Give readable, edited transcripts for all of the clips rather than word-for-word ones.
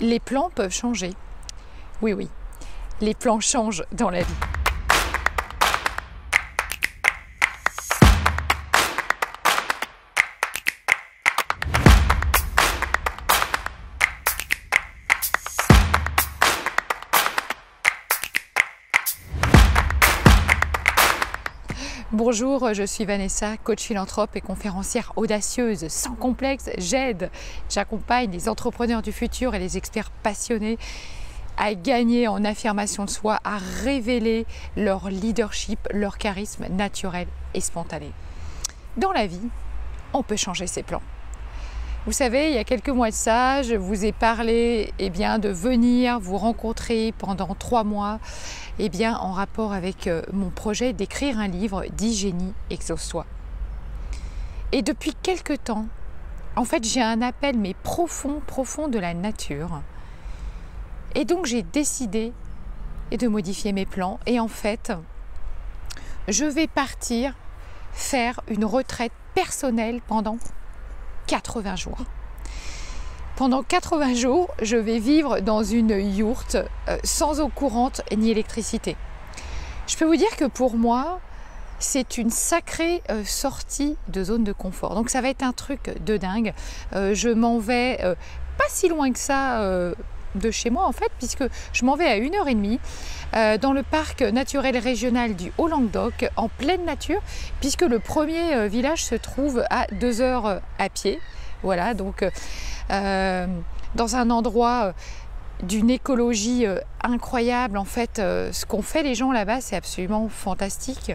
Les plans peuvent changer. Oui, oui, les plans changent dans la vie. Bonjour, je suis Vanessa, coach philanthrope et conférencière audacieuse, sans complexe. J'accompagne les entrepreneurs du futur et les experts passionnés à gagner en affirmation de soi, à révéler leur leadership, leur charisme naturel et spontané. Dans la vie, on peut changer ses plans. Vous savez, il y a quelques mois de ça, je vous ai parlé de venir vous rencontrer pendant 3 mois en rapport avec mon projet d'écrire un livre d'hygiène exauce-toi. Et depuis quelques temps, en fait, j'ai un appel mais profond de la nature. Et donc, j'ai décidé de modifier mes plans. Et en fait, je vais partir faire une retraite personnelle pendant 80 jours. Pendant 80 jours, je vais vivre dans une yourte sans eau courante ni électricité. Je peux vous dire que pour moi, c'est une sacrée sortie de zone de confort. Donc ça va être un truc de dingue. Je m'en vais pas si loin que ça de chez moi en fait, puisque je m'en vais à 1h30 dans le parc naturel régional du Haut-Languedoc, en pleine nature, puisque le premier village se trouve à 2 heures à pied. Voilà, donc dans un endroit d'une écologie incroyable. En fait, ce qu'ont fait les gens là-bas, c'est absolument fantastique.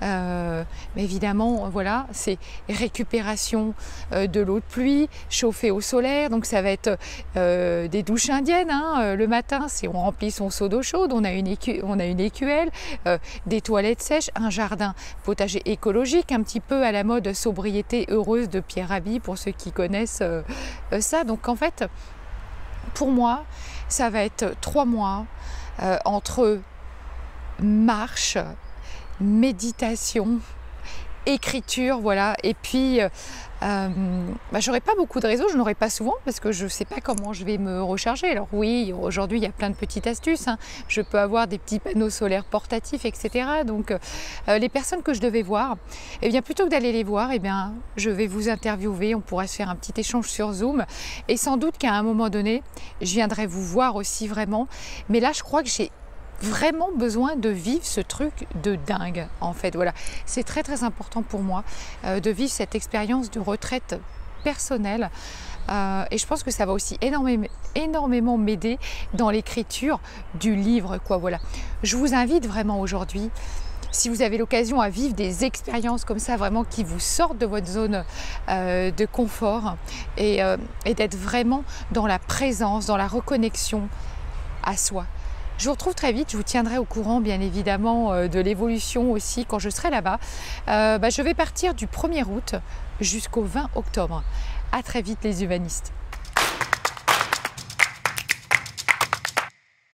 Mais évidemment, voilà, c'est récupération de l'eau de pluie, chauffée au solaire. Donc ça va être des douches indiennes. Le matin, on remplit son seau d'eau chaude, on a une écuelle, des toilettes sèches, un jardin potager écologique, un petit peu à la mode sobriété heureuse de Pierre Rabhi, pour ceux qui connaissent ça. Donc en fait, pour moi, ça va être 3 mois entre marche, méditation, écriture, voilà. Et puis, j'aurai pas beaucoup de réseaux, je n'aurai pas souvent parce que je ne sais pas comment je vais me recharger. Alors oui, aujourd'hui, il y a plein de petites astuces. Je peux avoir des petits panneaux solaires portatifs, etc. Donc, les personnes que je devais voir, plutôt que d'aller les voir, je vais vous interviewer. On pourra se faire un petit échange sur Zoom. Et sans doute qu'à un moment donné, je viendrai vous voir aussi vraiment. Mais là, je crois que j'ai vraiment besoin de vivre ce truc de dingue en fait. Voilà, c'est très important pour moi de vivre cette expérience de retraite personnelle et je pense que ça va aussi énormément m'aider dans l'écriture du livre, quoi. Voilà, je vous invite vraiment aujourd'hui, si vous avez l'occasion, à vivre des expériences comme ça, vraiment qui vous sortent de votre zone de confort et d'être vraiment dans la présence, dans la reconnexion à soi. Je vous retrouve très vite, je vous tiendrai au courant bien évidemment de l'évolution aussi quand je serai là-bas. Je vais partir du 1er août jusqu'au 20 octobre. À très vite les humanistes.